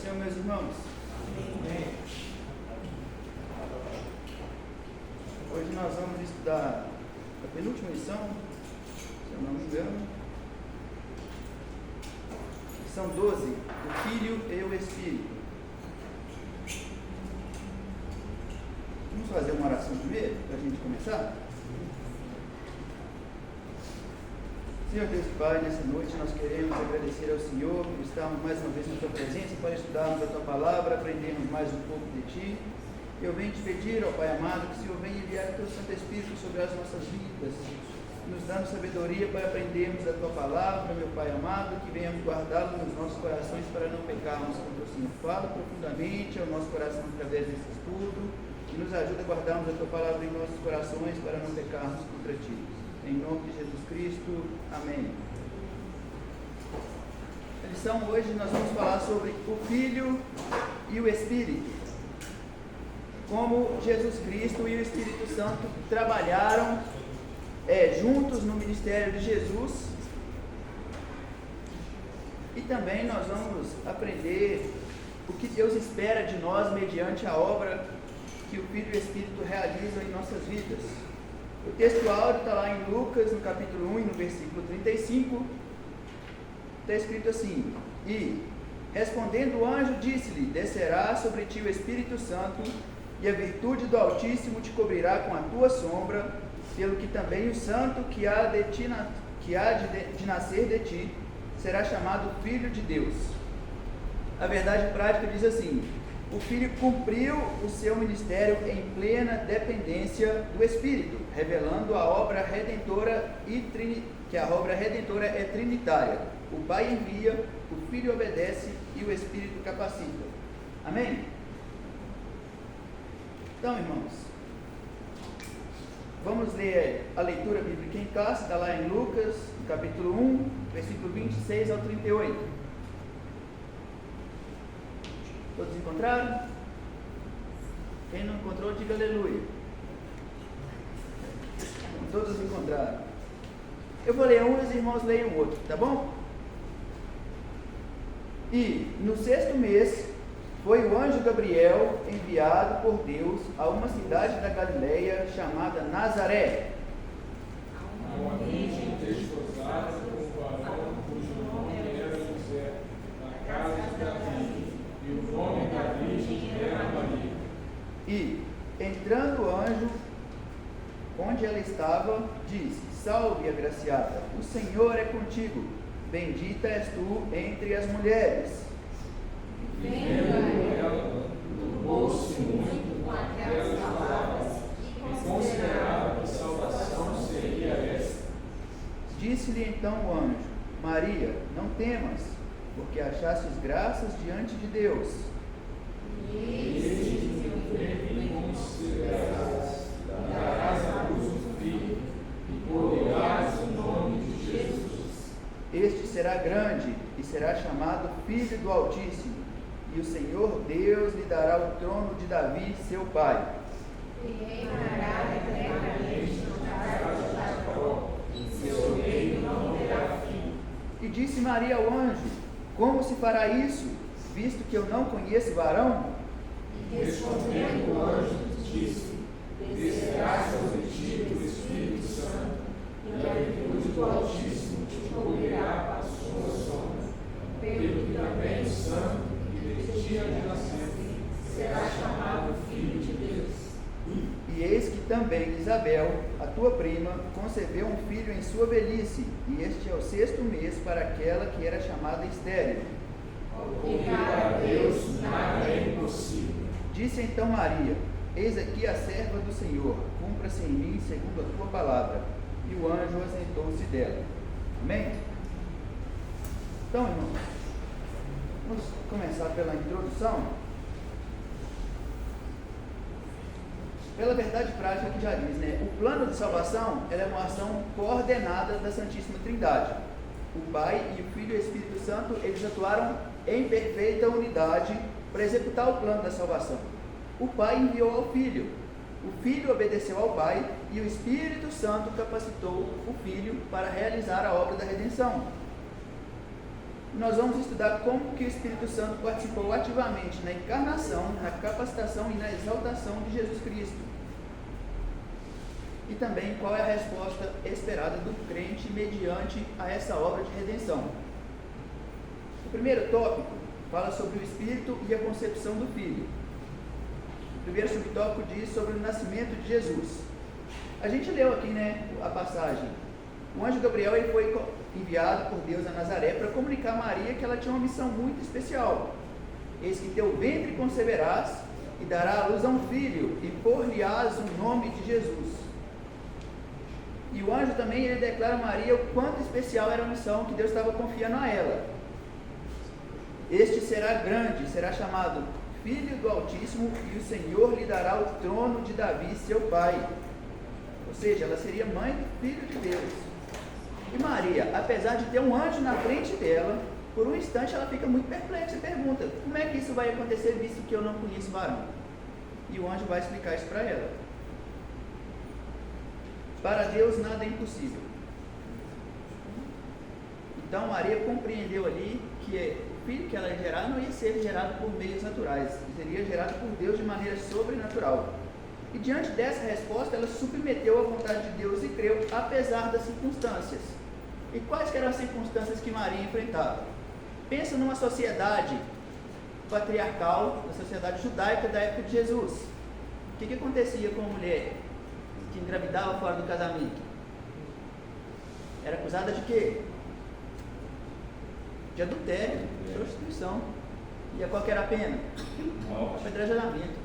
Senhor, meus irmãos. Amém. Hoje nós vamos estudar a penúltima lição, se eu não me engano. Lição 12, o Filho e o Espírito. Vamos fazer uma oração primeiro, para a gente começar? Senhor Deus e Pai, nessa noite nós queremos agradecer ao Senhor por estarmos mais uma vez na Tua presença para estudarmos a Tua palavra, aprendermos mais um pouco de Ti. Eu venho te pedir, ó Pai amado, que o Senhor venha enviar o Teu Santo Espírito sobre as nossas vidas, nos dando sabedoria para aprendermos a Tua palavra, meu Pai amado, que venhamos guardá-la nos nossos corações para não pecarmos contra o Senhor. Fala profundamente ao nosso coração através desse estudo e nos ajuda a guardarmos a Tua palavra em nossos corações para não pecarmos contra Ti. Em nome de Jesus Cristo, amém. A lição hoje nós vamos falar sobre o Filho e o Espírito. Como Jesus Cristo e o Espírito Santo trabalharam juntos no ministério de Jesus. E também nós vamos aprender o que Deus espera de nós mediante a obra que o Filho e o Espírito realizam em nossas vidas. O texto áureo está lá em Lucas, no capítulo 1 e no versículo 35, está escrito assim: E, respondendo o anjo, disse-lhe: Descerá sobre ti o Espírito Santo, e a virtude do Altíssimo te cobrirá com a tua sombra, pelo que também o santo que há de nascer de ti será chamado Filho de Deus. A verdade prática diz assim: o Filho cumpriu o seu ministério em plena dependência do Espírito, revelando a obra redentora que a obra redentora é trinitária. O Pai envia, o Filho obedece e o Espírito capacita. Amém? Então, irmãos, vamos ler a leitura bíblica em classe, está lá em Lucas, no capítulo 1, versículo 26 ao 38. Todos encontraram? Quem não encontrou, diga aleluia. Todos encontraram. Eu vou ler um e os irmãos leem o outro, tá bom? E no 6º mês foi o anjo Gabriel enviado por Deus a uma cidade da Galileia chamada Nazaré. A uma virgem desposada com um varão cujo nome era José, na casa de Davi. E o nome da virgem era Maria. E, entrando o anjo, onde ela estava, disse: Salve, agraciada, o Senhor é contigo, bendita és tu entre as mulheres. E vendo ela, turbou-se muito com aquelas palavras, e considerava que salvação seria esta. Disse-lhe então o anjo: Maria, não temas, porque achastes graças diante de Deus. E eis que teu ventre considerarás, darás à luz um filho, e porás o nome de Jesus. Este será grande e será chamado Filho do Altíssimo, e o Senhor Deus lhe dará o trono de Davi, seu pai. E reinará eternamente na casa de Jacó, E seu reino não terá fim. E disse Maria ao anjo: Como se fará isso, visto que eu não conheço varão? E respondendo o anjo, disse: Descerá sobre ti o Espírito Santo, e a virtude do Altíssimo te cobrirá a sua sombra, pelo que também o santo que de ti há de nascer será chamado Filho de Deus. E eis que também Isabel, a tua prima, concebeu um filho em sua velhice, e este é o 6º mês para aquela que era chamada estéril. Porque para Deus nada é impossível. Disse então Maria: Eis aqui a serva do Senhor, cumpra-se em mim segundo a tua palavra. E o anjo ausentou-se dela. Amém? Então, irmãos, vamos começar pela introdução. Pela verdade prática que já diz, né? O plano de salvação é uma ação coordenada da Santíssima Trindade. O Pai e o Filho e o Espírito Santo, eles atuaram em perfeita unidade para executar o plano da salvação. O Pai enviou ao Filho, o Filho obedeceu ao Pai e o Espírito Santo capacitou o Filho para realizar a obra da redenção. Nós vamos estudar como que o Espírito Santo participou ativamente na encarnação, na capacitação e na exaltação de Jesus Cristo. E também qual é a resposta esperada do crente mediante a essa obra de redenção. O primeiro tópico fala sobre o Espírito e a concepção do Filho. O primeiro subtópico diz sobre o nascimento de Jesus. A gente leu aqui, a passagem. O anjo Gabriel ele foi enviado por Deus a Nazaré para comunicar a Maria que ela tinha uma missão muito especial. Eis que teu ventre conceberás e dará à luz a um filho, e por-lhe-ás o nome de Jesus. E o anjo também ele declara a Maria o quanto especial era a missão que Deus estava confiando a ela. Este será grande, será chamado Filho do Altíssimo, e o Senhor lhe dará o trono de Davi, seu pai. Ou seja, ela seria mãe do Filho de Deus. E Maria, apesar de ter um anjo na frente dela, por um instante ela fica muito perplexa e pergunta: como é que isso vai acontecer, visto que eu não conheço varão? E o anjo vai explicar isso para ela. Para Deus nada é impossível. Então Maria compreendeu ali que o filho que ela ia gerar não ia ser gerado por meios naturais, seria gerado por Deus de maneira sobrenatural. E diante dessa resposta, ela submeteu à vontade de Deus e creu, apesar das circunstâncias. E quais que eram as circunstâncias que Maria enfrentava? Pensa numa sociedade patriarcal, na sociedade judaica da época de Jesus. O que acontecia com a mulher que engravidava fora do casamento? Era acusada de quê? De adultério, de prostituição. E qual que era a pena? Apedrejamento.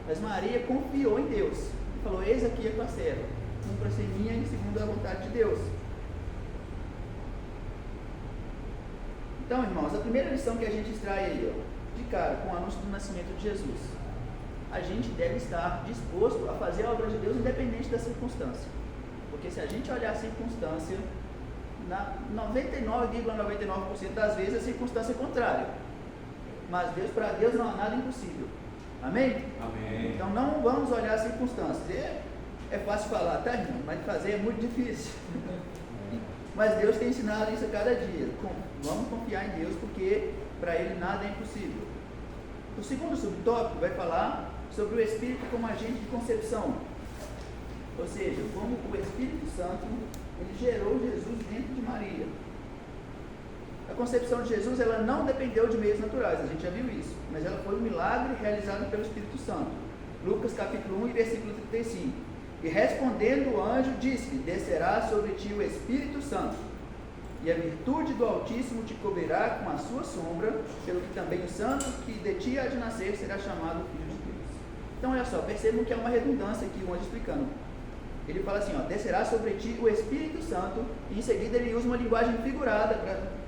Mas Maria confiou em Deus e falou: eis aqui a tua serva, cumpra-se em mim e segundo a vontade de Deus. Então, irmãos, a primeira lição que a gente extrai aí, de cara, com o anúncio do nascimento de Jesus: a gente deve estar disposto a fazer a obra de Deus independente da circunstância. Porque se a gente olhar a circunstância, na 99,99% das vezes a circunstância é contrária. Mas para Deus não há nada impossível. Amém? Amém. Então não vamos olhar as circunstâncias. É fácil falar, tá, irmão? Mas fazer é muito difícil. Mas Deus tem ensinado isso a cada dia. Vamos confiar em Deus, porque para Ele nada é impossível. O segundo subtópico vai falar sobre o Espírito como agente de concepção. Ou seja, como o Espírito Santo ele gerou Jesus dentro de Maria. A concepção de Jesus ela não dependeu de meios naturais, a gente já viu isso, mas ela foi um milagre realizado pelo Espírito Santo. Lucas capítulo 1 e versículo 35. E respondendo o anjo, disse-lhe: descerá sobre ti o Espírito Santo, e a virtude do Altíssimo te cobrirá com a sua sombra, pelo que também o santo que de ti há de nascer será chamado Filho de Deus. Então olha só, percebam que é uma redundância aqui o anjo explicando. Ele fala assim, descerá sobre ti o Espírito Santo, e em seguida ele usa uma linguagem figurada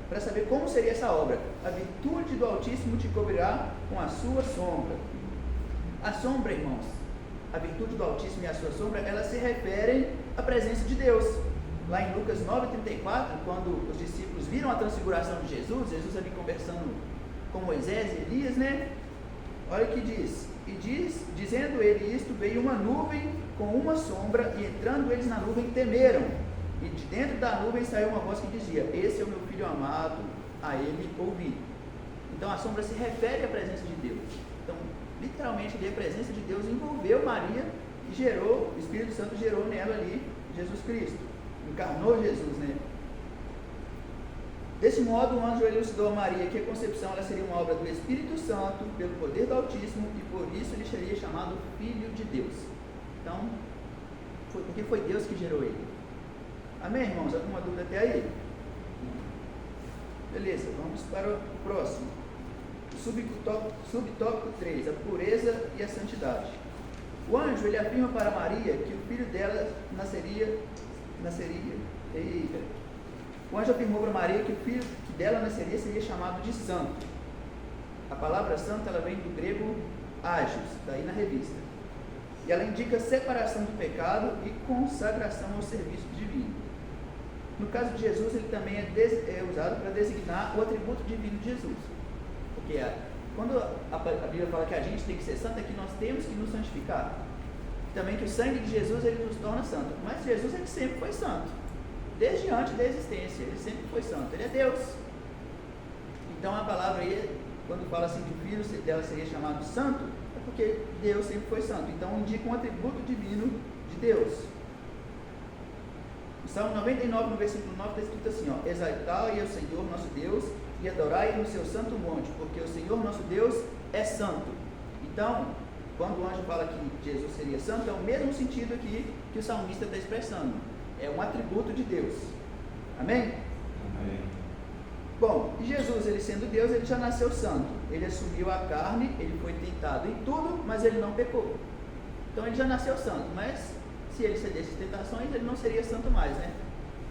para saber como seria essa obra. A virtude do Altíssimo te cobrirá com a sua sombra. A sombra, irmãos, a virtude do Altíssimo e a sua sombra, elas se referem à presença de Deus. Lá em Lucas 9,34, quando os discípulos viram a transfiguração de Jesus ali conversando com Moisés e Elias, olha o que diz. Dizendo ele isto, veio uma nuvem com uma sombra, e entrando eles na nuvem temeram. E de dentro da nuvem saiu uma voz que dizia: esse é o meu filho amado, a ele ouvi. Então a sombra se refere à presença de Deus. Então, literalmente, a presença de Deus envolveu Maria e gerou, o Espírito Santo gerou nela ali Jesus Cristo. Encarnou Jesus, Desse modo, o anjo elucidou a Maria que a concepção ela seria uma obra do Espírito Santo, pelo poder do Altíssimo, e por isso ele seria chamado Filho de Deus. Então, porque foi Deus que gerou ele. Amém, irmãos? Alguma dúvida até aí? Beleza, vamos para o próximo. Subtópico 3, a pureza e a santidade. O anjo ele afirma para Maria que o filho dela nasceria. O anjo afirmou para Maria que o filho dela nasceria seria chamado de santo. A palavra santo ela vem do grego ágios, daí na revista. E ela indica separação do pecado e consagração ao serviço divino. No caso de Jesus, ele também é usado para designar o atributo divino de Jesus. Porque quando a Bíblia fala que a gente tem que ser santo, é que nós temos que nos santificar. Também que o sangue de Jesus ele nos torna santo. Mas Jesus ele sempre foi santo. Desde antes da existência, ele sempre foi santo. Ele é Deus. Então a palavra aí, quando fala assim que o filho dela seria chamado santo, é porque Deus sempre foi santo. Então indica um atributo divino de Deus. O Salmo 99, no versículo 9, está escrito assim, ó: exaltai ao Senhor nosso Deus e adorai no seu santo monte, porque o Senhor nosso Deus é santo. Então, quando o anjo fala que Jesus seria santo, é o mesmo sentido aqui que o salmista está expressando. É um atributo de Deus. Amém? Amém. Bom, e Jesus, ele sendo Deus, ele já nasceu santo. Ele assumiu a carne, ele foi tentado em tudo, mas ele não pecou. Então ele já nasceu santo, mas se ele cedesse às tentações, ele não seria santo mais, né?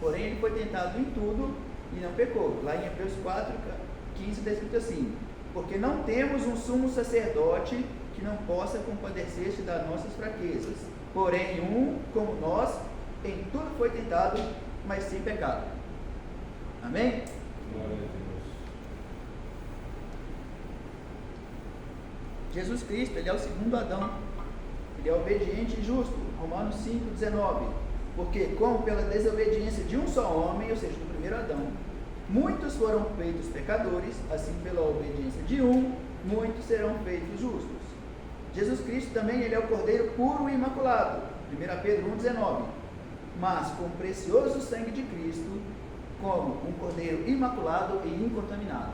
Porém, ele foi tentado em tudo e não pecou. Lá em Hebreus 4:15 está escrito assim: porque não temos um sumo sacerdote que não possa compadecer-se das nossas fraquezas, porém um, como nós, em tudo foi tentado, mas sem pecado. Amém? Glória a Deus. Jesus Cristo, ele é o segundo Adão. Ele é obediente e justo. Romanos 5:19. Porque como pela desobediência de um só homem, ou seja, do primeiro Adão, muitos foram feitos pecadores, assim pela obediência de um, muitos serão feitos justos. Jesus Cristo também, ele é o Cordeiro puro e imaculado. 1 Pedro 1:19. Mas com o precioso sangue de Cristo, como um Cordeiro imaculado e incontaminado.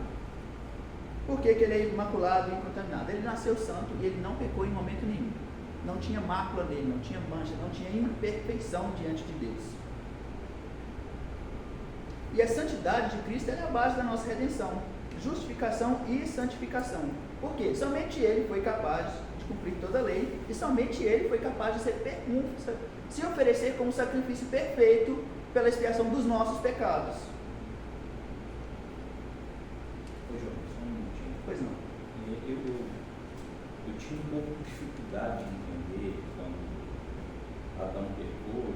Por que ele é imaculado e incontaminado? Ele nasceu santo e ele não pecou em momento nenhum. Não tinha mácula nele, não tinha mancha, não tinha imperfeição diante de Deus. E a santidade de Cristo é a base da nossa redenção, justificação e santificação. Por quê? Somente ele foi capaz de cumprir toda a lei e somente ele foi capaz de se oferecer como sacrifício perfeito pela expiação dos nossos pecados. Ô João, só um minutinho. Pois não. Eu tinha um pouco de dificuldade de entender quando Adão pecou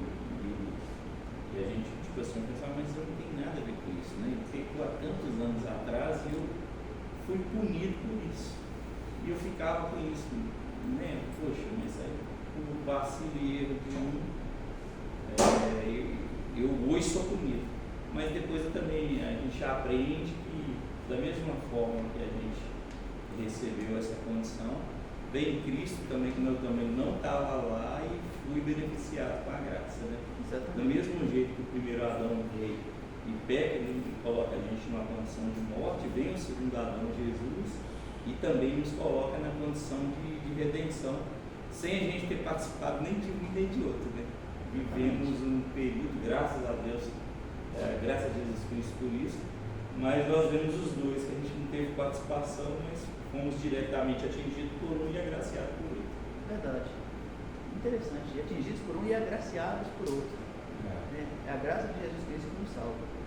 e a gente, tipo assim, pensava, mas eu não tenho nada a ver com isso, né? Ele pecou há tantos anos atrás e eu fui punido por isso. E eu ficava com isso, né? Poxa, mas aí o vacilo e erro de um, eu hoje sou punido. Mas depois também a gente aprende que, da mesma forma que a gente recebeu essa condição, veio Cristo também, que eu também não estava lá e fui beneficiado com a graça, né? Exatamente. Do mesmo jeito que o primeiro Adão veio e pega e coloca a gente numa condição de morte, vem o segundo Adão, Jesus, e também nos coloca na condição de redenção, sem a gente ter participado nem de um nem de outro, né? Vivemos um período, graças a Deus, graças a Jesus Cristo por isso, mas nós vemos os dois, que a gente não teve participação, mas fomos diretamente atingidos por um e agraciados por outro. Verdade. Interessante. E atingidos por um e agraciados por outro. É a graça de Jesus Cristo que nos salva.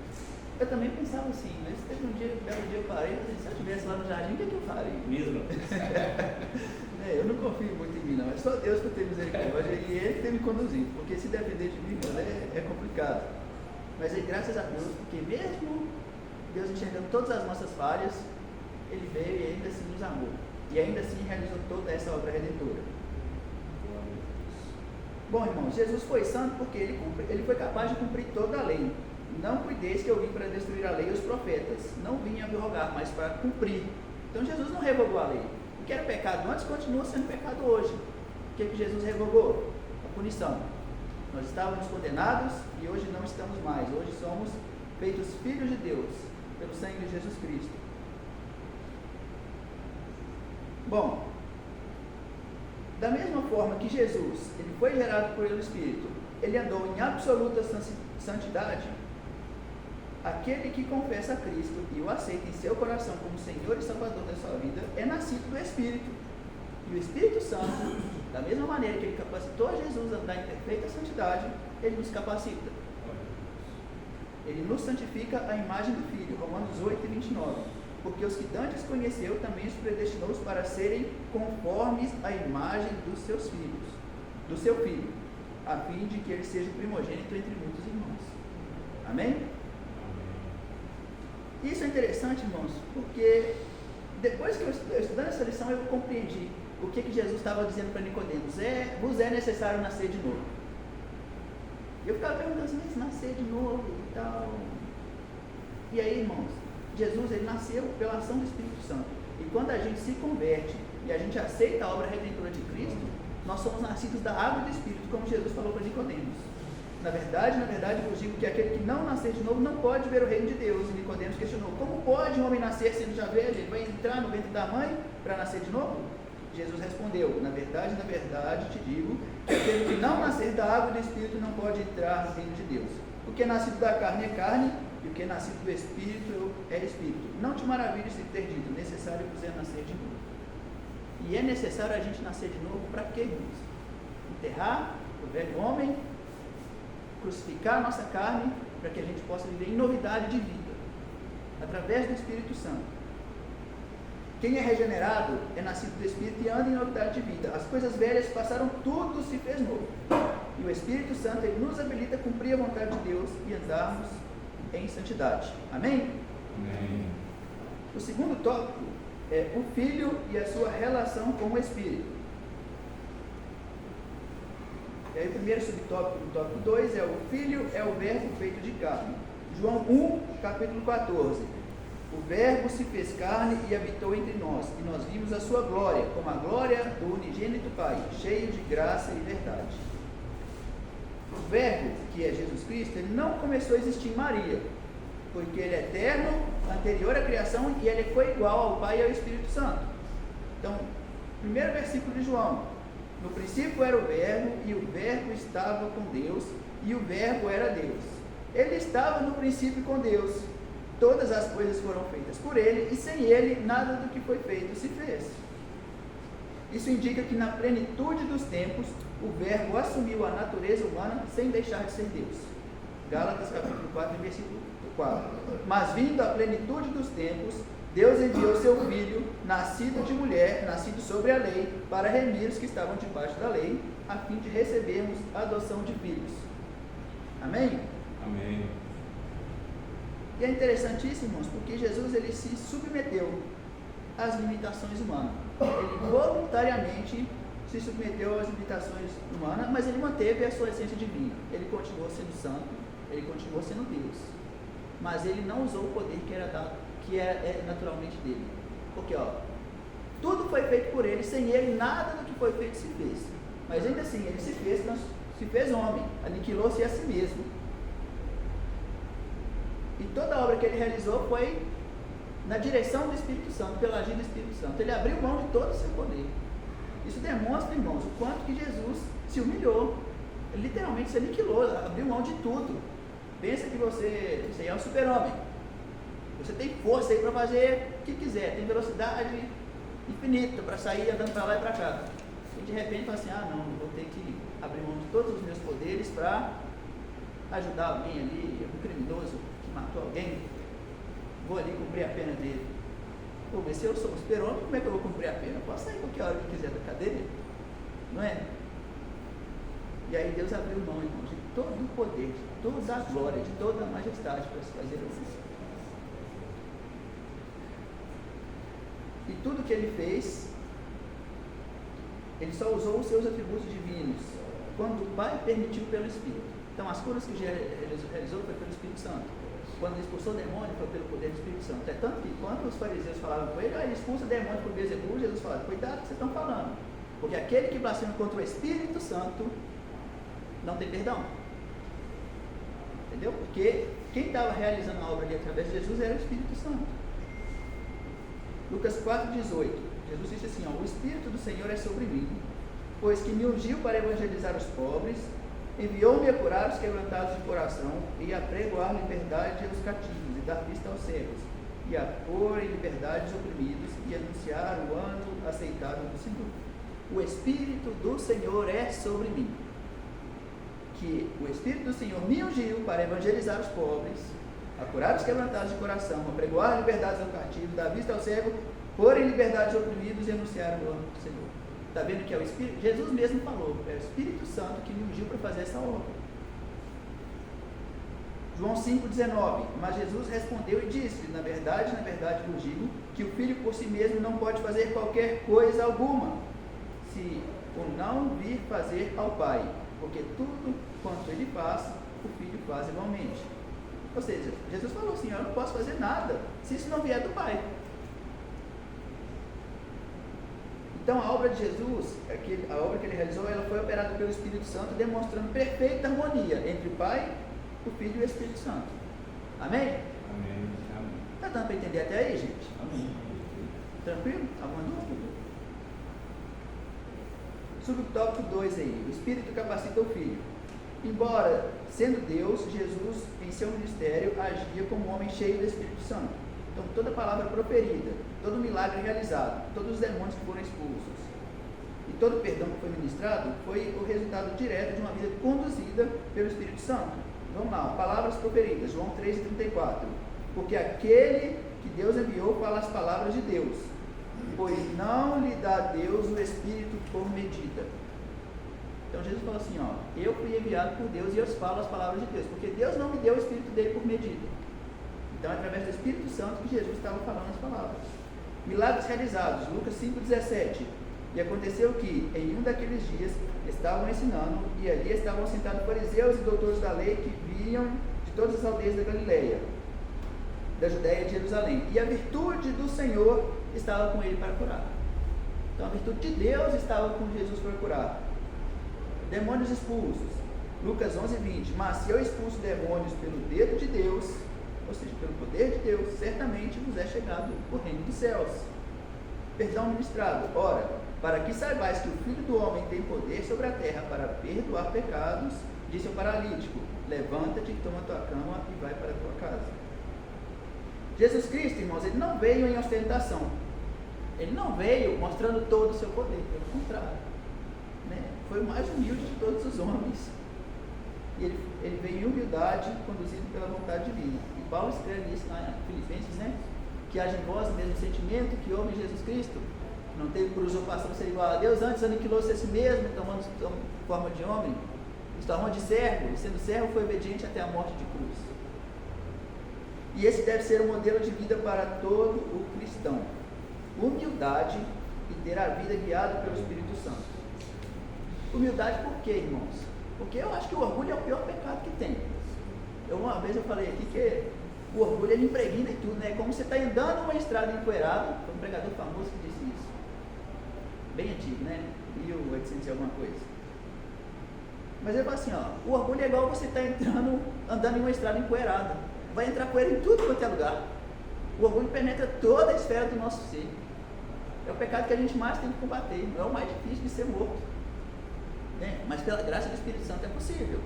Eu também pensava assim, mas teve um belo dia eu parei, se eu estivesse lá no jardim, o que eu faria? Mesmo? Eu não confio muito em mim não, é só Deus que tem misericórdia e Ele tem me conduzido, porque se depender de mim, é complicado. Mas é graças a Deus, porque mesmo Deus enxergando todas as nossas falhas, Ele veio e ainda assim nos amou. E ainda assim realizou toda essa obra redentora. Bom, irmãos, Jesus foi santo porque ele foi capaz de cumprir toda a lei. Não cuideis que eu vim para destruir a lei e os profetas. Não vim abrogar, mas para cumprir. Então Jesus não revogou a lei. O que era pecado antes continua sendo pecado hoje. O que Jesus revogou? A punição. Nós estávamos condenados e hoje não estamos mais. Hoje somos feitos filhos de Deus pelo sangue de Jesus Cristo. Bom, da mesma forma que Jesus, ele foi gerado pelo Espírito, ele andou em absoluta santidade, aquele que confessa a Cristo e o aceita em seu coração como Senhor e Salvador da sua vida, é nascido do Espírito. E o Espírito Santo, da mesma maneira que ele capacitou a Jesus a andar em perfeita santidade, ele nos capacita. Ele nos santifica à imagem do Filho, Romanos 8:29. Porque os que dantes conheceu, também os predestinou para serem conformes à imagem dos seus filhos, do seu Filho, a fim de que ele seja o primogênito entre muitos irmãos. Amém? Isso é interessante, irmãos, porque depois que eu estudando essa lição, eu compreendi o que Jesus estava dizendo para Nicodemos: vos é necessário nascer de novo. E eu ficava perguntando assim, mas nascer de novo e tal. E aí, irmãos, Jesus ele nasceu pela ação do Espírito Santo. E quando a gente se converte e a gente aceita a obra redentora de Cristo, nós somos nascidos da água e do Espírito, como Jesus falou para Nicodemos. Na verdade, eu digo que aquele que não nascer de novo não pode ver o reino de Deus. E Nicodemos questionou: como pode um homem nascer sendo já velho? Ele vai entrar no ventre da mãe para nascer de novo? Jesus respondeu: na verdade, te digo que aquele que não nascer da água e do Espírito não pode entrar no reino de Deus. O que é nascido da carne é carne, e o que é nascido do Espírito é Espírito. Não te maravilhes de ter dito: necessário vos é nascer de novo. E é necessário a gente nascer de novo para quê, irmãos? Enterrar o velho homem, crucificar a nossa carne, para que a gente possa viver em novidade de vida, através do Espírito Santo. Quem é regenerado é nascido do Espírito e anda em novidade de vida. As coisas velhas passaram, tudo se fez novo. E o Espírito Santo ele nos habilita a cumprir a vontade de Deus e andarmos em santidade. Amém? Amém. O segundo tópico é o Filho e a sua relação com o Espírito. E aí o primeiro subtópico do tópico 2 é o Filho é o verbo feito de carne. João 1, capítulo 14. O verbo se fez carne e habitou entre nós, e nós vimos a sua glória, como a glória do unigênito Pai, cheio de graça e verdade. O verbo, que é Jesus Cristo, ele não começou a existir em Maria, porque ele é eterno, anterior à criação, e ele foi igual ao Pai e ao Espírito Santo. Então, primeiro versículo de João: no princípio era o verbo, e o verbo estava com Deus, e o verbo era Deus. Ele estava no princípio com Deus. Todas as coisas foram feitas por ele, e sem ele nada do que foi feito se fez. Isso indica que na plenitude dos tempos, o verbo assumiu a natureza humana sem deixar de ser Deus. Gálatas capítulo 4, versículo 4. Mas vindo a plenitude dos tempos, Deus enviou seu Filho, nascido de mulher, nascido sobre a lei, para remir os que estavam debaixo da lei, a fim de recebermos a adoção de filhos. Amém? Amém. E é interessantíssimo, irmãos, porque Jesus ele se submeteu às limitações humanas. Ele voluntariamente se submeteu às limitações humanas, mas ele manteve a sua essência divina. Ele continuou sendo santo, ele continuou sendo Deus. Mas ele não usou o poder que era dado, que é naturalmente dele. Porque, tudo foi feito por ele, sem ele nada do que foi feito se fez. Mas ainda assim, ele se fez homem, aniquilou-se a si mesmo. E toda a obra que ele realizou foi na direção do Espírito Santo, pela agir do Espírito Santo. Ele abriu mão de todo o seu poder. Isso demonstra, irmãos, o quanto que Jesus se humilhou. Ele literalmente se aniquilou, abriu mão de tudo. Pensa que você é um super-homem. Você tem força aí para fazer o que quiser, tem velocidade infinita para sair andando para lá e para cá. E de repente fala assim: não, vou ter que abrir mão de todos os meus poderes para ajudar alguém ali, um criminoso que matou alguém, vou ali cumprir a pena dele. Pô, mas se eu sou um super-homem, como é que eu vou cumprir a pena? Eu posso sair qualquer hora que quiser da cadeia, não é? E aí Deus abriu mão, irmão, de todo o poder, de toda a glória, de toda a majestade para se fazer isso. E tudo que ele fez, ele só usou os seus atributos divinos, quando o Pai permitiu pelo Espírito. Então as curas que Jesus realizou foi pelo Espírito Santo. Quando ele expulsou o demônio foi pelo poder do Espírito Santo. É tanto que quando os fariseus falavam com ele: ele expulsa o demônio por Beelzebul, Jesus falava: cuidado que vocês estão falando, porque aquele que blasfema contra o Espírito Santo não tem perdão. Entendeu? Porque quem estava realizando a obra ali através de Jesus era o Espírito Santo. Lucas 4,18. Jesus disse assim: o Espírito do Senhor é sobre mim, pois que me ungiu para evangelizar os pobres, enviou-me a curar os quebrantados de coração, e a pregoar liberdade aos cativos, e dar vista aos cegos, e a pôr em liberdade os oprimidos, e anunciar o ano aceitável do Senhor. O Espírito do Senhor é sobre mim. Que o Espírito do Senhor me ungiu para evangelizar os pobres, a curar os quebrantados de coração, a pregoar liberdade aos cativos, dar vista ao cego, pôr em liberdade os oprimidos e anunciar o ano do Senhor. Está vendo que é o Espírito? Jesus mesmo falou: é o Espírito Santo que me ungiu para fazer essa obra. João 5,19. Mas Jesus respondeu e disse: na verdade vos digo, que o Filho por si mesmo não pode fazer qualquer coisa alguma, se o não vir fazer ao Pai, porque tudo quanto ele faz, o Filho faz igualmente. Ou seja, Jesus falou assim, eu não posso fazer nada se isso não vier do Pai. Então a obra de Jesus, a obra que ele realizou, ela foi operada pelo Espírito Santo, demonstrando perfeita harmonia entre o Pai, o Filho e o Espírito Santo. Amém? Amém. Está dando para entender até aí, gente? Amém. Tranquilo? Alguma dúvida? Subtópico 2 aí, o Espírito capacita o Filho. Embora sendo Deus, Jesus em seu ministério agia como um homem cheio do Espírito Santo. Então toda palavra proferida, todo milagre realizado, todos os demônios que foram expulsos e todo perdão que foi ministrado foi o resultado direto de uma vida conduzida pelo Espírito Santo. Vamos lá, palavras proferidas, João 3,34. Porque aquele que Deus enviou fala as palavras de Deus, pois não lhe dá Deus o Espírito por medida. Então Jesus falou assim, ó, eu fui enviado por Deus e eu falo as palavras de Deus, porque Deus não me deu o Espírito dele por medida. Então é através do Espírito Santo que Jesus estava falando as palavras. Milagres realizados, Lucas 5,17. E aconteceu que, em um daqueles dias, estavam ensinando, e ali estavam sentados fariseus e doutores da lei que vinham de todas as aldeias da Galileia, da Judéia e de Jerusalém. E a virtude do Senhor estava com ele para curar. Então a virtude de Deus estava com Jesus para curar. Demônios expulsos, Lucas 11:20. Mas se eu expulso demônios pelo dedo de Deus, ou seja, pelo poder de Deus, certamente vos é chegado o reino dos céus. Perdão ministrado. Ora, para que saibais que o Filho do Homem tem poder sobre a terra para perdoar pecados, disse ao paralítico, levanta-te, toma tua cama e vai para a tua casa. Jesus Cristo, irmãos, ele não veio em ostentação. Ele não veio mostrando todo o seu poder, pelo contrário. Né? Foi o mais humilde de todos os homens. E ele veio em humildade, conduzido pela vontade divina. E Paulo escreve isso lá em Filipenses, né? Que haja em vós o mesmo sentimento que houve em Jesus Cristo. Não teve por usurpação ser igual a Deus, antes aniquilou-se a si mesmo, tomando forma de homem, se tornou de servo, e sendo servo foi obediente até a morte de cruz. E esse deve ser o modelo de vida para todo o cristão. Humildade e ter a vida guiada pelo Espírito Santo. Humildade por quê, irmãos? Porque eu acho que o orgulho é o pior pecado que tem. Uma vez eu falei aqui que o orgulho ele impregna em tudo, né? Como você está andando numa estrada empoeirada, foi um pregador famoso que disse isso. Bem antigo, né? 1800 e alguma coisa. Mas ele fala assim, ó, o orgulho é igual você está andando em uma estrada empoeirada. Vai entrar poeira em tudo quanto é lugar. O orgulho penetra toda a esfera do nosso ser. É o pecado que a gente mais tem que combater. Não é o mais difícil de ser morto. Né? Mas pela graça do Espírito Santo é possível.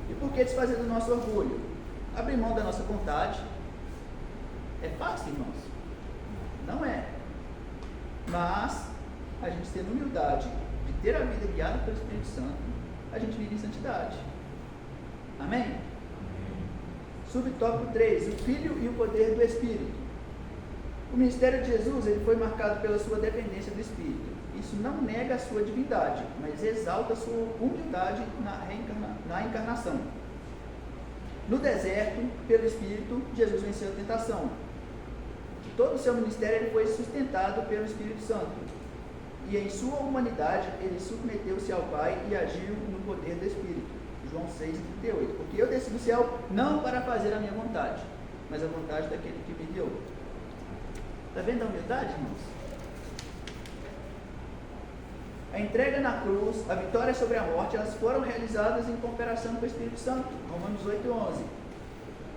E por que desfazer do nosso orgulho? Abrir mão da nossa vontade. É fácil, irmãos? Não é. Mas a gente tendo humildade de ter a vida guiada pelo Espírito Santo, a gente vive em santidade. Amém? Subtópico 3, o Filho e o poder do Espírito. O ministério de Jesus ele foi marcado pela sua dependência do Espírito. Isso não nega a sua divindade, mas exalta a sua humildade na encarnação. No deserto, pelo Espírito, Jesus venceu a tentação. Todo o seu ministério ele foi sustentado pelo Espírito Santo. E em sua humanidade, ele submeteu-se ao Pai e agiu no poder do Espírito. João 6,38. Porque eu desci do céu não para fazer a minha vontade, mas a vontade daquele que me enviou. Está vendo a humildade, irmãos? A entrega na cruz, a vitória sobre a morte, elas foram realizadas em cooperação com o Espírito Santo. Romanos 8,11.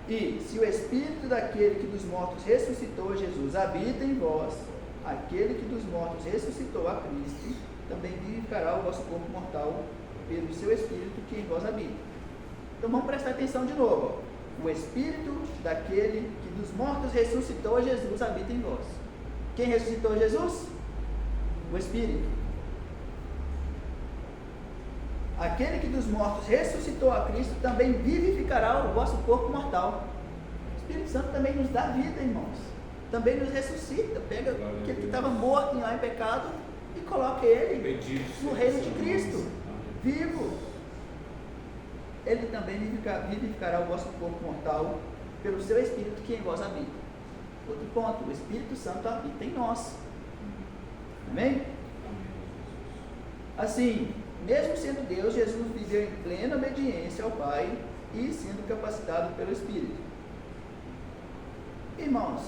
E se o Espírito daquele que dos mortos ressuscitou Jesus habita em vós, aquele que dos mortos ressuscitou a Cristo, também vivificará o vosso corpo mortal pelo seu Espírito que em vós habita. Então vamos prestar atenção de novo. O Espírito daquele que dos mortos ressuscitou Jesus habita em vós. Quem ressuscitou Jesus? O Espírito. Aquele que dos mortos ressuscitou a Cristo também vivificará o vosso corpo mortal. O Espírito Santo também nos dá vida, irmãos. Também nos ressuscita. Pega aquele que estava morto lá em pecado e coloca ele no reino de Cristo, vivo. Ele também vivificará o vosso corpo mortal pelo seu Espírito que em vós habita. Outro ponto, o Espírito Santo habita em nós. Amém? Assim, mesmo sendo Deus, Jesus viveu em plena obediência ao Pai e sendo capacitado pelo Espírito. Irmãos,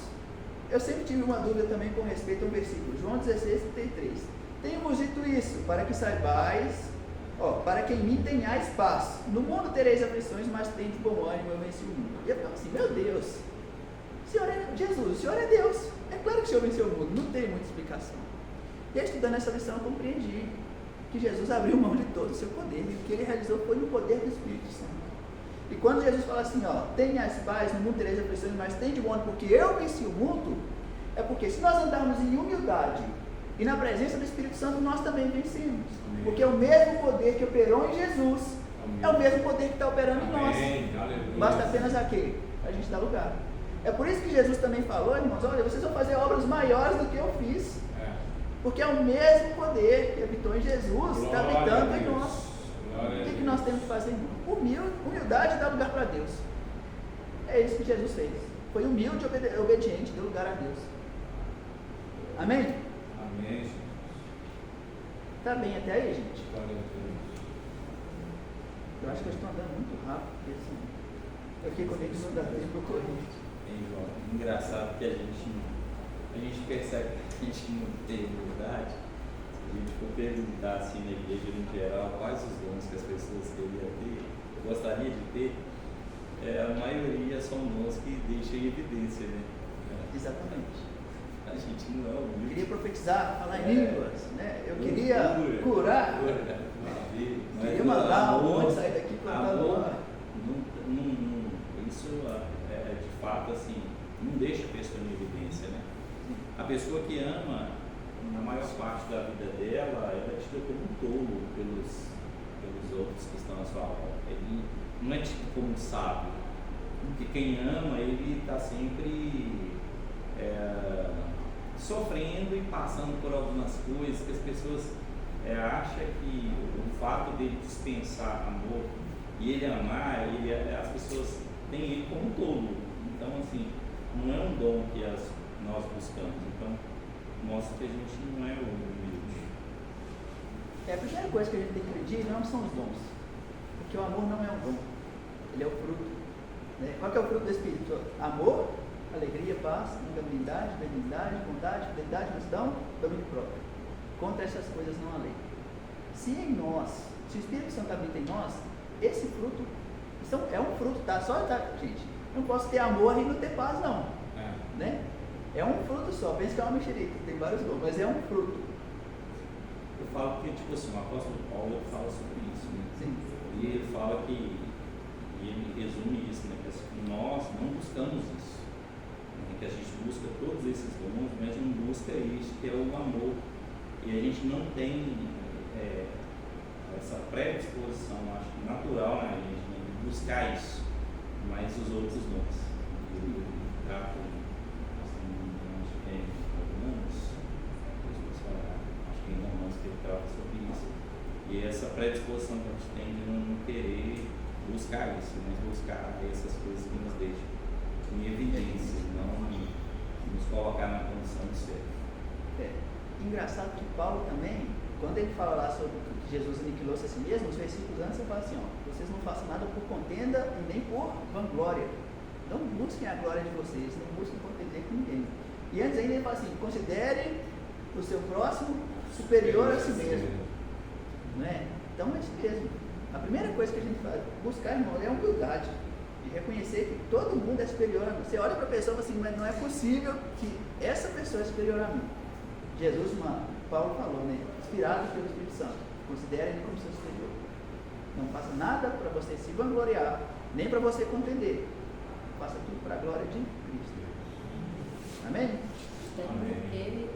eu sempre tive uma dúvida também com respeito ao versículo, João 16:33. Tenho-vos dito isso, para que saibais, para que em mim tenhais paz. No mundo tereis aflições, mas tende bom ânimo, eu venci o mundo. E eu ficava assim, meu Deus, o Senhor é Jesus, o Senhor é Deus. É claro que o Senhor venceu o mundo, não tem muita explicação. E aí, estudando essa lição, eu compreendi que Jesus abriu mão de todo o seu poder, e o que ele realizou foi no poder do Espírito Santo. E quando Jesus fala assim, tenhas paz, no mundo tereis aflições, mas tende bom ânimo, porque eu venci o mundo, é porque se nós andarmos em humildade e na presença do Espírito Santo, nós também vencemos. Amém. Porque o mesmo poder que operou em Jesus, amém, é o mesmo poder que está operando em nós. Aleluia. Basta apenas a quê? A gente dar lugar. É por isso que Jesus também falou, irmãos, olha, vocês vão fazer obras maiores do que eu fiz. Porque é o mesmo poder que habitou em Jesus, que está habitando em nós. O que nós temos que fazer? Humildade dá lugar para Deus. É isso que Jesus fez. Foi humilde e obediente, deu lugar a Deus. Amém? Amém. Está bem até aí, gente? Eu acho que eu estou andando muito rápido, porque assim, eu fiquei comigo não dá tempo para correr. Engraçado que a gente percebe que a gente não tem humildade. Se a gente for perguntar assim na igreja em geral quais os dons que as pessoas queriam ter, gostaria de ter, a maioria são dons que deixam em evidência, né? Exatamente. A gente não é humilde. Eu queria profetizar, falar em línguas, né? Eu queria curar. Queria mandar um monte sair daqui plantando lá. Isso de fato assim, não deixa a pessoa em evidência, né? A pessoa que ama, na maior parte da vida dela, ela é tida como um tolo pelos outros que estão à sua volta. Ele não é tido como um sábio, porque quem ama, ele está sempre sofrendo e passando por algumas coisas que as pessoas acham que o fato dele dispensar amor e ele amar, as pessoas têm ele como tolo. Então, assim, não é um dom que nós buscamos. Então, mostra que a gente não é humilde. A primeira coisa que a gente tem que medir não são os dons, porque o amor não é um dom, ele é o fruto. Né? Qual que é o fruto do Espírito? Amor, alegria, paz, longanimidade, benignidade, bondade, fidelidade, mansidão, domínio próprio. Contra essas coisas não há lei. Se o Espírito Santo habita em nós, esse fruto é um fruto, tá? Gente, não posso ter amor e não ter paz, não. Né? É um fruto só, pensa que é uma mexerica, tem vários dons, mas é um fruto. Eu falo que, tipo assim, o apóstolo Paulo fala sobre isso, né? Sim. E ele fala que, e ele resume isso, né? Que nós não buscamos isso, né? Que a gente busca todos esses dons, mas não busca isso, que é o amor. E a gente não tem essa predisposição, acho que natural na gente, né? De buscar isso, mas os outros dons. Ele trata, acho que em Romanos que ele trata sobre isso. E essa predisposição que a gente tem de não querer buscar isso, mas buscar essas coisas que nos deixam em evidência, não nos colocar na condição de ser. Engraçado que Paulo também, quando ele fala lá sobre que Jesus aniquilou-se a si mesmo, os versículos antes ele fala assim, vocês não façam nada por contenda e nem por vanglória. Não busquem a glória de vocês, não busquem contender com ninguém. E antes ainda ele fala assim, considerem o seu próximo superior a si mesmo. Não é? Então é isso mesmo. A primeira coisa que a gente faz, buscar, irmão, é a humildade. E reconhecer que todo mundo é superior a mim. Você olha para a pessoa e fala assim, mas não é possível que essa pessoa é superior a mim. Jesus, Paulo falou, né? Inspirado pelo Espírito Santo. Considere ele como seu superior. Não faça nada para você se vangloriar, nem para você contender. Faça tudo para a glória de Cristo. Amém? Porque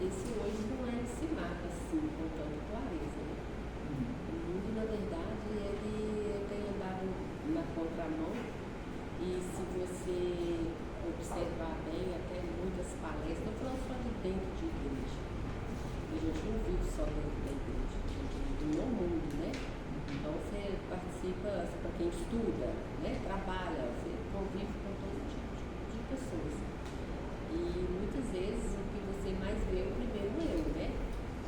esse hoje não se marca assim, com tanta clareza. Né? O mundo, na verdade, ele tem andado na contramão, e se você observar bem, até muitas palestras, estou falando só de dentro de igreja. A gente não vive só dentro da igreja, a gente vive no mundo, né? Então você participa, para quem estuda, né? Trabalha, você convive com todo tipo de pessoas. E muitas vezes o que você mais vê é o primeiro eu, né?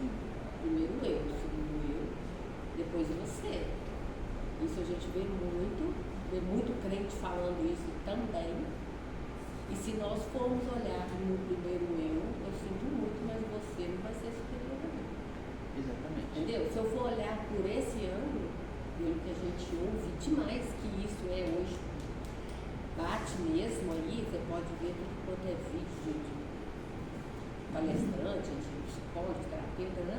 O primeiro eu, o segundo eu, depois você. Isso a gente vê muito crente falando isso também. E se nós formos olhar no primeiro eu sinto muito, mas você não vai ser superior a mim. Exatamente. Entendeu? Se eu for olhar por esse ângulo, pelo que a gente ouve demais que isso é hoje, bate mesmo aí, você pode ver tudo quanto é vídeo de palestrante, de psicólogo, de terapeuta, né?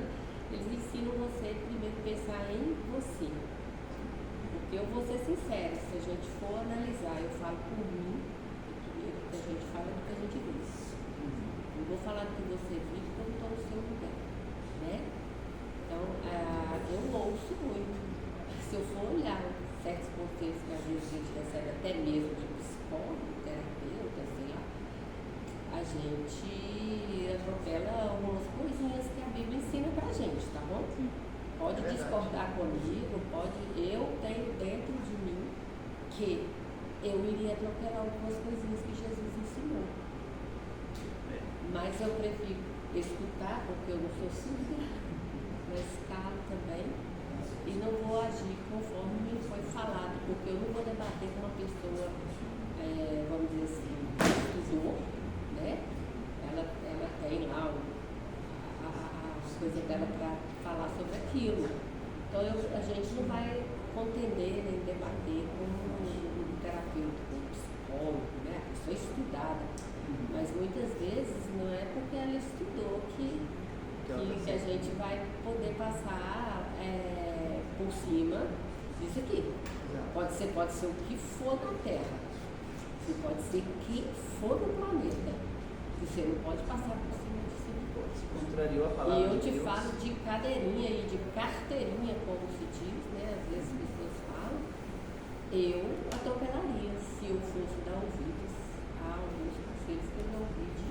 Eles ensinam você primeiro pensar em você. Porque eu vou ser sincera, se a gente for analisar, eu falo por mim, o que a gente fala é do que a gente diz. Não vou falar do que você vive porque eu não estou no seu lugar, né? Então, eu ouço muito. Se eu for olhar certos conceitos que às vezes a gente recebe até mesmo de psicólogo, terapeuta, sei lá, a gente atropela algumas coisinhas que a Bíblia ensina pra gente, tá bom? Pode discordar comigo, eu tenho dentro de mim que eu iria atropelar algumas coisinhas que Jesus ensinou. Mas eu prefiro escutar, porque eu não sou surda, mas calo também, e não vou agir conforme me foi falado, porque eu não vou debater com uma pessoa, vamos dizer assim, que estudou, né? Ela tem lá as coisas dela para falar sobre aquilo. Então a gente não vai contender nem debater com um terapeuta, com um psicólogo, né? A pessoa estudada. Mas muitas vezes não é porque ela estudou que a gente vai poder passar por cima disso aqui. Pode ser o que for na Terra. Pode ser o que for no planeta. Você não pode passar por cima disso depois. Contrariou a palavra. E eu te de Deus. falo de cadeirinha e de carteirinha, como se diz, né? Às vezes as pessoas falam. Eu atropelaria se eu fosse dar ouvidos a alguns conselhos que eu não ouvi de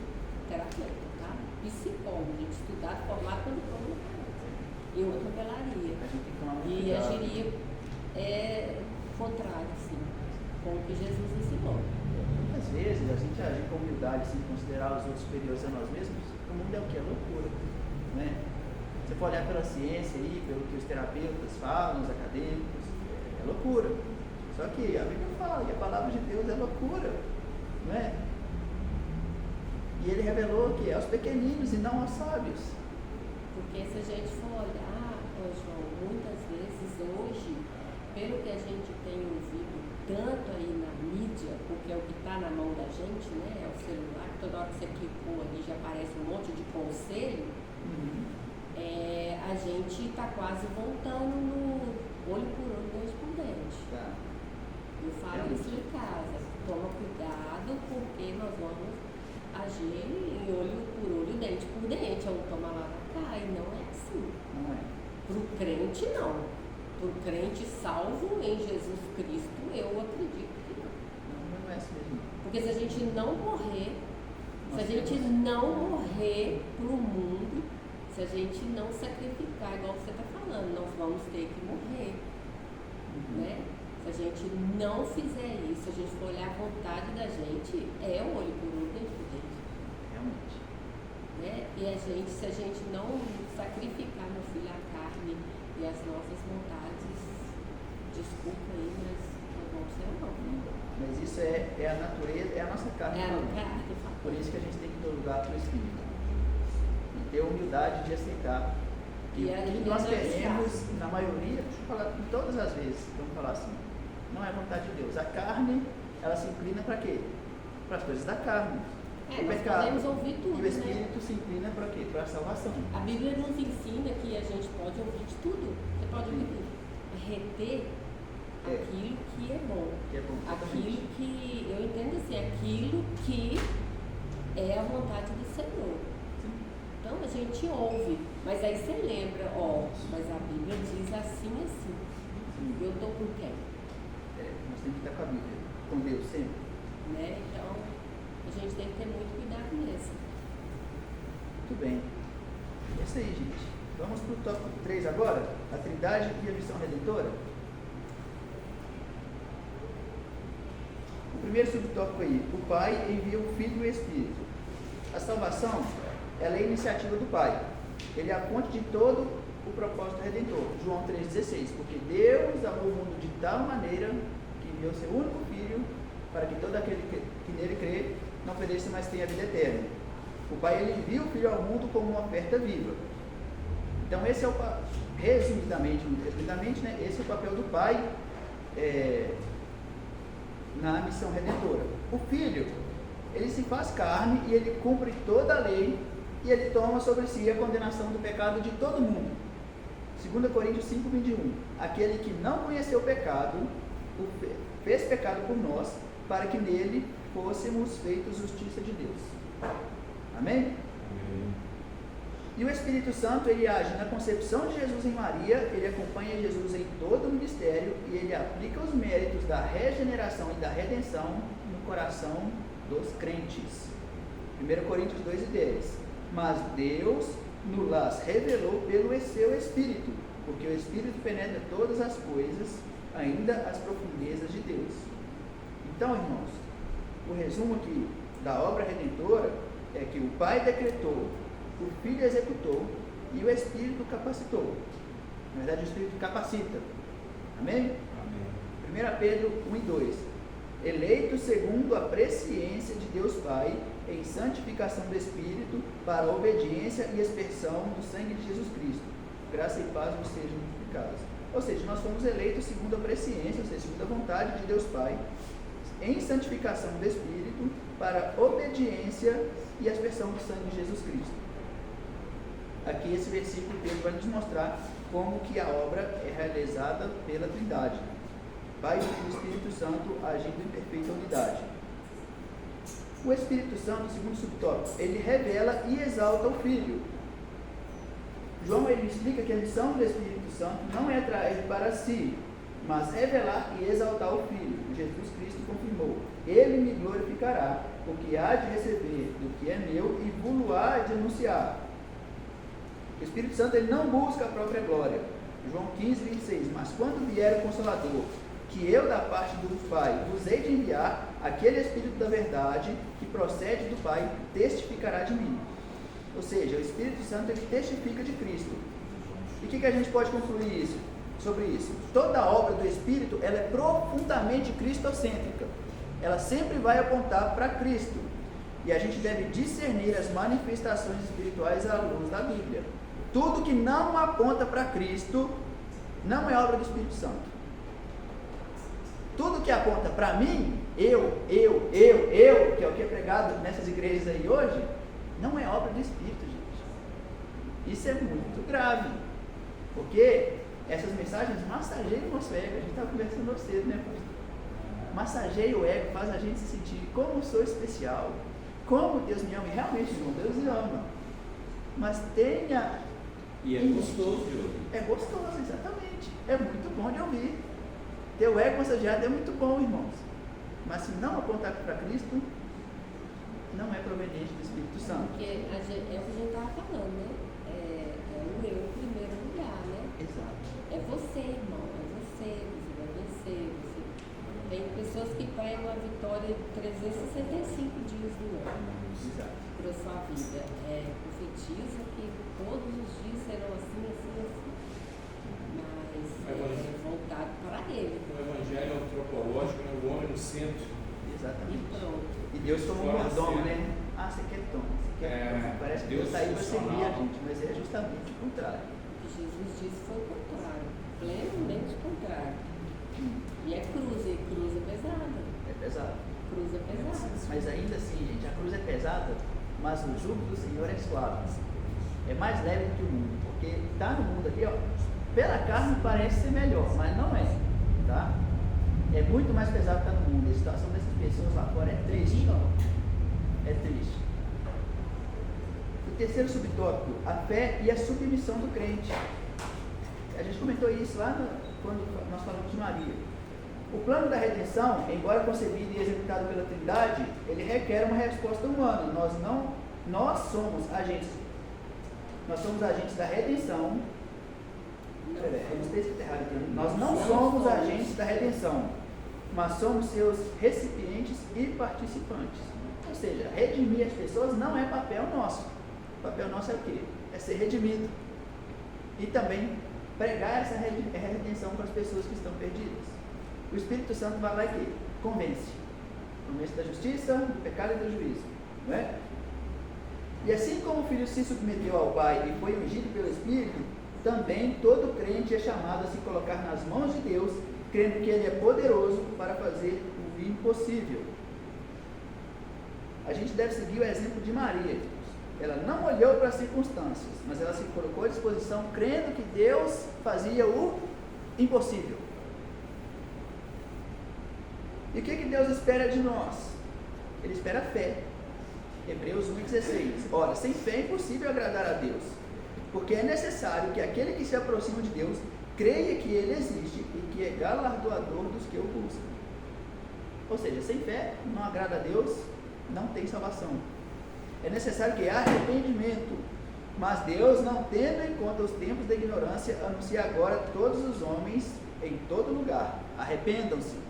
terapeuta, tá? Psicólogo, gente estudado, formado quando for no caso. Eu atropelaria. A gente tem que tomar muito E cuidado. agiria contrário, assim, com o que Jesus ensinou. Muitas vezes a gente agir com humildade, sem considerar os outros superiores a nós mesmos, o mundo é o que? É loucura, né? Você pode olhar pela ciência aí, pelo que os terapeutas falam, os acadêmicos, é loucura. Só que a Bíblia fala, e a palavra de Deus é loucura, não é? E ele revelou que é aos pequeninos e não aos sábios. Porque se a gente for olhar, João, muitas vezes hoje, pelo que a gente tem ouvido tanto aí na mídia, porque é o que está na mão da gente, né? É o celular, toda hora que você clicou ali já aparece um monte de conselho, a gente está quase voltando no olho por olho, dente por dente. Tá. Eu falo isso em casa, toma cuidado porque nós vamos agir em olho por olho, dente por dente, um toma lá na cá, e não é assim. Não é. Para o crente, não. Para o crente salvo em Jesus Cristo, eu acredito que não. Não é assim mesmo. Porque se a gente não morrer, se a gente não morrer para o mundo, se a gente não sacrificar, igual você está falando, nós vamos ter que morrer. Né? Se a gente não fizer isso, se a gente for olhar a vontade da gente, é o olho por olho, dente por dente. Realmente. Né? E se a gente não sacrificar, meu filho, a carne e as nossas vontades, desculpa aí, mas nós vamos ser não. Mas isso é a natureza, é a nossa carne. É a falando. carne. Por isso que a gente tem que ter lugar para o Espírito. E ter humildade de aceitar. E o a que gente nós não queremos, sabe. na maioria, deixa eu falar, todas as vezes, vamos falar assim, não é vontade de Deus. A carne, ela se inclina para quê? Para as coisas da carne. O Nós pecado. podemos ouvir tudo, E o né? Espírito se inclina para quê? Para a salvação. A Bíblia nos ensina que a gente pode ouvir de tudo. Você pode ouvir tudo. Reter aquilo que é bom. Que é bom. Aquilo que, eu entendo assim, aquilo que é a vontade do Senhor. Então a gente ouve, mas aí você lembra, mas a Bíblia diz assim, assim. Sim. Eu estou com quem? Nós temos que estar com a Bíblia, com Deus sempre. Né? Então a gente tem que ter muito cuidado nisso. Muito bem. É isso aí, gente. Vamos para o tópico 3 agora, a Trindade e a missão redentora. O primeiro subtópico aí, o Pai envia o Filho e o Espírito. A salvação, ela é a iniciativa do Pai. Ele é a fonte de todo o propósito redentor. João 3,16. Porque Deus amou o mundo de tal maneira que enviou seu único Filho para que todo aquele que nele crê não pereça, mas tenha a vida eterna. O Pai, ele envia o Filho ao mundo como uma oferta viva. Então esse é o resumidamente, né, esse é o papel do Pai na missão redentora. O Filho, ele se faz carne e ele cumpre toda a lei e ele toma sobre si a condenação do pecado de todo mundo. 2 Coríntios 5:21. Aquele que não conheceu o pecado, fez pecado por nós, para que nele fôssemos feitos justiça de Deus. Amém? Amém. E o Espírito Santo, ele age na concepção de Jesus em Maria, ele acompanha Jesus em todo o ministério e ele aplica os méritos da regeneração e da redenção no coração dos crentes. 1 Coríntios 2:10. Mas Deus nos revelou pelo seu Espírito, porque o Espírito penetra todas as coisas, ainda as profundezas de Deus. Então, irmãos, o resumo aqui da obra redentora é que o Pai decretou, o Filho executou e o Espírito capacitou. Na verdade, o Espírito capacita. Amém? Amém. 1 Pedro 1:2. Eleito segundo a presciência de Deus Pai, em santificação do Espírito, para a obediência e expressão do sangue de Jesus Cristo. Graça e paz vos sejam multiplicadas. Ou seja, nós fomos eleitos segundo a presciência, ou seja, segundo a vontade de Deus Pai, em santificação do Espírito, para a obediência e expressão do sangue de Jesus Cristo. Aqui esse versículo Pedro vai nos mostrar como que a obra é realizada pela Trindade. Pai, Filho e Espírito Santo agindo em perfeita unidade. O Espírito Santo, segundo subtópico, ele revela e exalta o Filho. João, ele explica que a missão do Espírito Santo não é trazer para si, mas revelar e exaltar o Filho. Jesus Cristo confirmou: ele me glorificará, porque há de receber do que é meu e vou-lo há de anunciar. O Espírito Santo, ele não busca a própria glória. João 15:26. Mas quando vier o Consolador, que eu da parte do Pai vos hei de enviar, aquele Espírito da verdade que procede do Pai testificará de mim. Ou seja, o Espírito Santo, ele testifica de Cristo. E o que a gente pode concluir sobre isso? Toda a obra do Espírito, ela é profundamente cristocêntrica. Ela sempre vai apontar para Cristo. E a gente deve discernir as manifestações espirituais à luz da Bíblia. Tudo que não aponta para Cristo não é obra do Espírito Santo. Tudo que aponta para mim, eu, que é o que é pregado nessas igrejas aí hoje, não é obra do Espírito, gente. Isso é muito grave, porque essas mensagens massageiam o nosso ego. A gente estava conversando cedo, né, pastor? Massageia o ego, faz a gente se sentir como eu sou especial, como Deus me ama. E realmente, irmão, Deus me ama. Mas tenha... E é gostoso de ouvir. É gostoso, exatamente. É muito bom de ouvir. Ter o ego massageado é muito bom, irmãos. Mas se não apontar para Cristo, não é proveniente do Espírito Santo. Porque é o que a gente estava falando, né? É o eu em primeiro lugar, né? Exato. É você, irmão. É você vai vencer. Tem pessoas que pregam a vitória 365 dias do ano. Exato. Para a sua vida. Profetiza que todos os dias serão assim. Mas é voltado para ele. O evangelho antropológico, né? O homem no centro. Exatamente. E pronto. E Deus como um mordomo, né? Ah, você quer tom, você quer tom. Parece que Deus está aí para servir a gente, mas é justamente o contrário. Jesus disse foi o contrário. Plenamente o contrário. E é cruz, e cruz é pesada. É pesado. Cruz é pesada. Mas ainda assim, gente, a cruz é pesada, mas o jugo do Senhor é suave. É mais leve do que o mundo, porque está no mundo aqui, ó. Pela carne parece ser melhor, mas não é, tá? É muito mais pesado que está no mundo. A situação dessas pessoas lá fora é triste. É triste. O terceiro subtópico, a fé e a submissão do crente. A gente comentou isso lá quando nós falamos de Maria. O plano da redenção, embora concebido e executado pela Trindade, ele requer uma resposta humana. Nós somos agentes da redenção. Nós não somos agentes da redenção, mas somos seus recipientes e participantes. Ou seja, redimir as pessoas não é papel nosso. O papel nosso é o quê? É ser redimido. e também pregar essa redenção para as pessoas que estão perdidas. O Espírito Santo vai lá e convence da justiça, do pecado e do juízo, não é? E assim como o Filho se submeteu ao Pai e foi ungido pelo Espírito, também todo crente é chamado a se colocar nas mãos de Deus, crendo que Ele é poderoso para fazer o impossível. A gente deve seguir o exemplo de Maria. Ela não olhou para as circunstâncias, mas ela se colocou à disposição, crendo que Deus fazia o impossível. E o que Deus espera de nós? Ele espera fé. Hebreus 1,16. Ora, sem fé é impossível agradar a Deus, porque é necessário que aquele que se aproxima de Deus creia que Ele existe e que é galardoador dos que o buscam. Ou seja, sem fé não agrada a Deus, não tem salvação. É necessário que haja arrependimento, mas Deus, não tendo em conta os tempos da ignorância, anuncia agora a todos os homens em todo lugar: arrependam-se.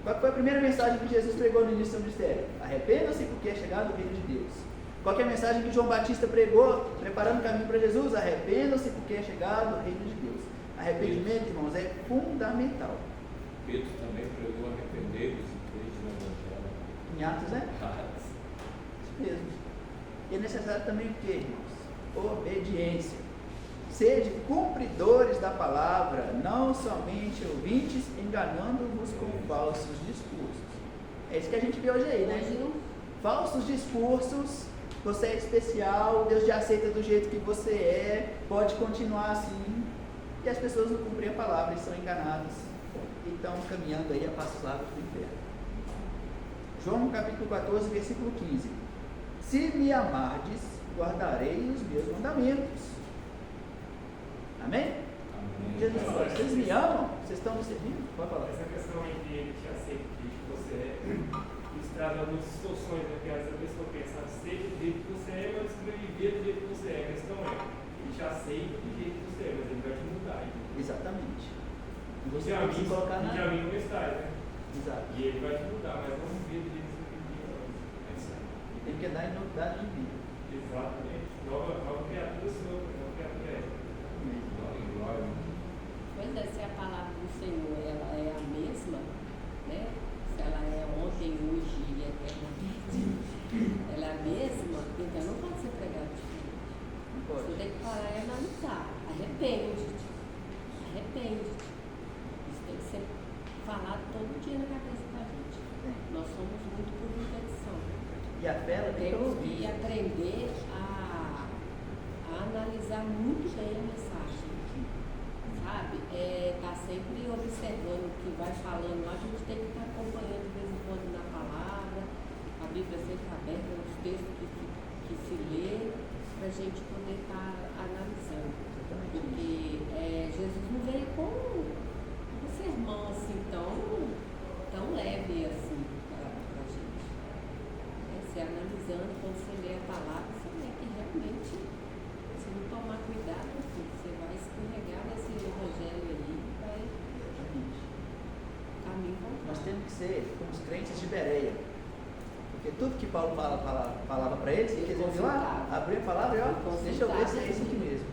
Qual foi a primeira mensagem que Jesus pregou no início do seu ministério? Arrependam-se porque é chegado o reino de Deus. Qual que é a mensagem que João Batista pregou, preparando o caminho para Jesus? Arrependam-se porque é chegado o reino de Deus. Arrependimento, irmãos, é fundamental. Pedro também pregou arrepender-vos e crede no Evangelho. Em Atos, né? Isso mesmo. E é necessário também o que, irmãos? Obediência. Sede cumpridores da palavra, não somente ouvintes, enganando-vos com falsos discursos. É isso que a gente vê hoje aí, né? Falsos discursos, você é especial, Deus te aceita do jeito que você é, pode continuar assim. E as pessoas não cumprem a palavra e são enganadas. E estão caminhando aí a passos largos do inferno. João capítulo 14, versículo 15. Se me amardes, guardarei os meus mandamentos. Amém? Amém. Jesus falou: vocês me amam? Vocês estão me servindo? Pode falar. Essa questão aí de ele te aceita do jeito que você é, isso traz algumas distorções, né? Porque às vezes a pessoa pensa, aceita do jeito que você é, mas viver do jeito que você é. A questão é, ele te aceita do jeito que você é, mas ele vai te mudar. Exatamente. E você de tem que se colocar de na... amigo está, né? Exato. E ele vai te mudar, mas não viver do jeito que você vive antes. É isso aí. Tem que andar em novidade de vida. Exatamente. Nova criatura sua, nova criatura é. Glória. Pois é, se a palavra do Senhor ela é a mesma, né? Se ela é ontem, hoje e eternamente, ela é a mesma, então não pode ser pregada diferente. Não pode. Você tem que parar e analisar. Arrepende-te. Arrepende-te. Isso tem que ser falado todo dia na cabeça da gente. Nós somos muito por repetição. E a fé, ela tem que Temos ouvir. que aprender a analisar muito bem a mensagem. Sabe? Tá sempre observando o que vai falando lá, a gente tem que estar acompanhando de vez em quando na palavra, a Bíblia sempre aberta, os textos que se lê, para a gente poder estar analisando. Porque Jesus não veio com um sermão assim tão leve assim para a gente. Você analisando, quando você lê a palavra, você vê que realmente, se não tomar cuidado, você vai escorregar nesse evangelho aí e vai caminho contrário. Nós temos que ser como os crentes de Bereia. Porque tudo que Paulo falava para eles, eles iam lá, abrir a palavra e ó, deixa eu ver se é isso aqui mesmo.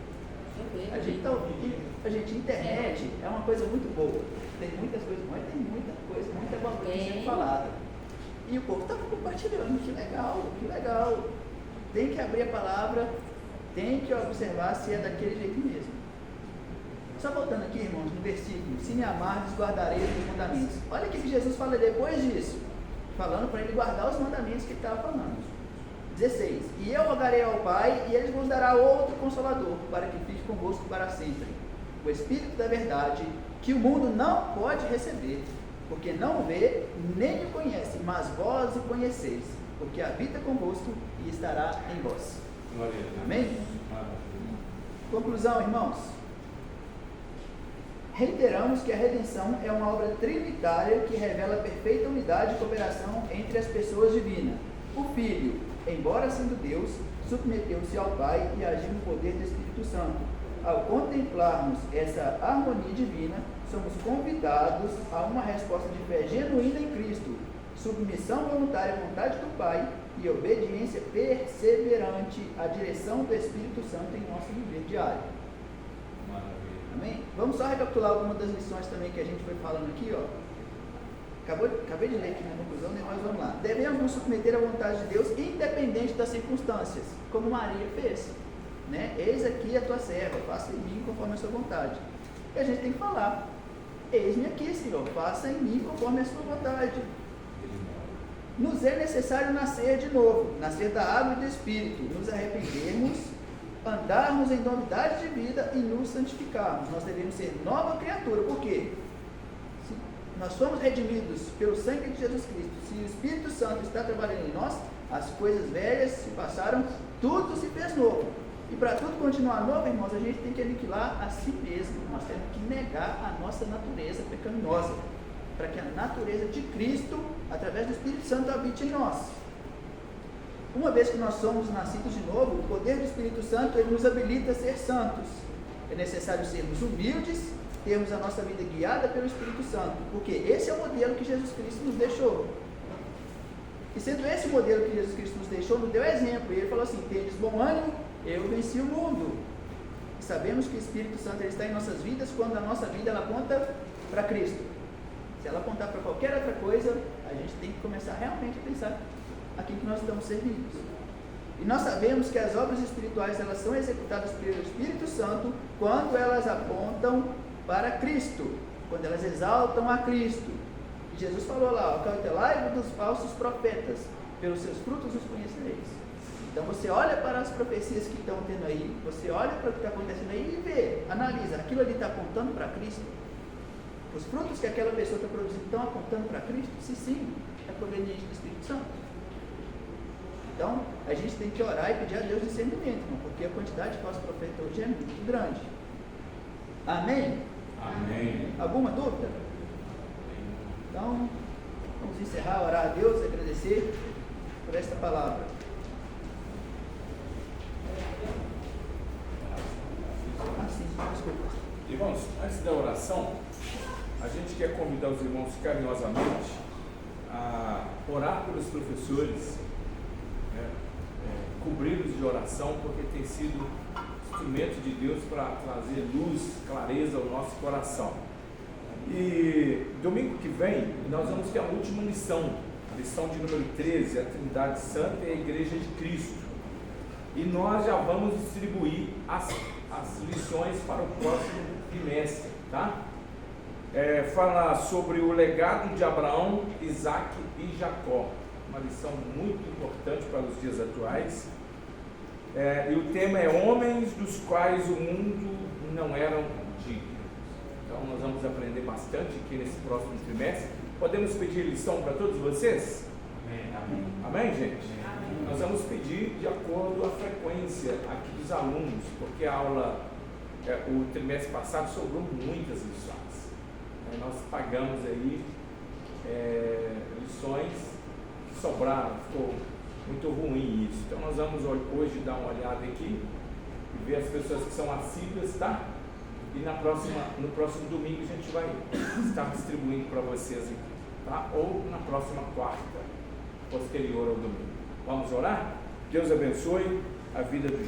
A gente, internet é uma coisa muito boa. Tem muitas coisas boas, tem muita coisa, muita boa coisa sendo falada. E o povo estava compartilhando, que legal, que legal. Tem que abrir a palavra, tem que observar se é daquele jeito mesmo. Só voltando aqui, irmãos, no versículo: se me amardes, guardarei os meus mandamentos. Olha o que Jesus fala depois disso, falando para ele guardar os mandamentos que ele estava falando. 16: e eu rogarei ao Pai, e ele vos dará outro Consolador, para que fique convosco para sempre, o Espírito da verdade, que o mundo não pode receber, porque não o vê, nem o conhece, mas vós o conheceis, porque habita convosco e estará em vós. Glória a Deus. Amém? Maravilha. Conclusão, irmãos. Reiteramos que a redenção é uma obra trinitária que revela a perfeita unidade e cooperação entre as pessoas divinas. O Filho, embora sendo Deus, submeteu-se ao Pai e agiu no poder do Espírito Santo. Ao contemplarmos essa harmonia divina, somos convidados a uma resposta de fé genuína em Cristo, submissão voluntária à vontade do Pai e obediência perseverante à direção do Espírito Santo em nosso viver diário. Amém? Vamos só recapitular algumas das lições também que a gente foi falando aqui, ó. Acabei de ler aqui na conclusão, né? Mas vamos lá. Devemos nos submeter à vontade de Deus, independente das circunstâncias, como Maria fez, né? Eis aqui a tua serva, faça em mim conforme a sua vontade. E a gente tem que falar: eis-me aqui, Senhor, faça em mim conforme a sua vontade. Nos é necessário nascer de novo, nascer da água e do Espírito, nos arrependermos, andarmos em novidade de vida e nos santificarmos. Nós devemos ser nova criatura. Por quê? Se nós somos redimidos pelo sangue de Jesus Cristo, se o Espírito Santo está trabalhando em nós, as coisas velhas se passaram, tudo se fez novo. E para tudo continuar novo, irmãos, a gente tem que aniquilar a si mesmo. Nós temos que negar a nossa natureza pecaminosa, para que a natureza de Cristo, através do Espírito Santo, habite em nós. Uma vez que nós somos nascidos de novo, o poder do Espírito Santo, ele nos habilita a ser santos. É necessário sermos humildes, termos a nossa vida guiada pelo Espírito Santo, porque esse é o modelo que Jesus Cristo nos deixou. E sendo esse o modelo que Jesus Cristo nos deixou, nos deu exemplo. E ele falou assim: tendes bom ânimo, eu venci o mundo. E sabemos que o Espírito Santo ele está em nossas vidas quando a nossa vida ela aponta para Cristo. Se ela apontar para qualquer outra coisa, a gente tem que começar realmente a pensar aqui que nós estamos servidos. E nós sabemos que as obras espirituais elas são executadas pelo Espírito Santo quando elas apontam para Cristo, quando elas exaltam a Cristo. E Jesus falou lá: cautelai-vos dos falsos profetas, pelos seus frutos os conhecereis. Então você olha para as profecias que estão tendo aí, você olha para o que está acontecendo aí e vê, analisa, aquilo ali está apontando para Cristo? Os frutos que aquela pessoa está produzindo estão apontando para Cristo? Se sim, é proveniente do Espírito Santo. Então, a gente tem que orar e pedir a Deus discernimento, irmão, porque a quantidade de falsos profetas hoje é muito grande. Amém? Amém. Alguma dúvida? Então, vamos encerrar, orar a Deus e agradecer por esta palavra. Sim, desculpa. Irmãos, antes da oração, a gente quer convidar os irmãos carinhosamente a orar pelos professores, né? Cobri-los de oração, porque tem sido instrumento de Deus para trazer luz, clareza ao nosso coração. E domingo que vem nós vamos ter a última lição, a lição de número 13, a Trindade Santa e a Igreja de Cristo. E nós já vamos distribuir as lições para o próximo trimestre, tá? Fala sobre o legado de Abraão, Isaac e Jacó, uma lição muito importante para os dias atuais. E o tema é homens dos quais o mundo não eram dignos. Então nós vamos aprender bastante aqui nesse próximo trimestre. Podemos pedir lição para todos vocês? Amém. Amém, gente? Amém. Nós vamos pedir de acordo com a frequência aqui dos alunos, porque a aula, o trimestre passado sobrou muitas lições. Nós pagamos aí lições que sobraram, ficou muito ruim isso. Então nós vamos hoje dar uma olhada aqui e ver as pessoas que são assíduas, tá? E no próximo domingo a gente vai estar distribuindo para vocês aqui, tá? Ou na próxima quarta, posterior ao domingo. Vamos orar? Deus abençoe a vida do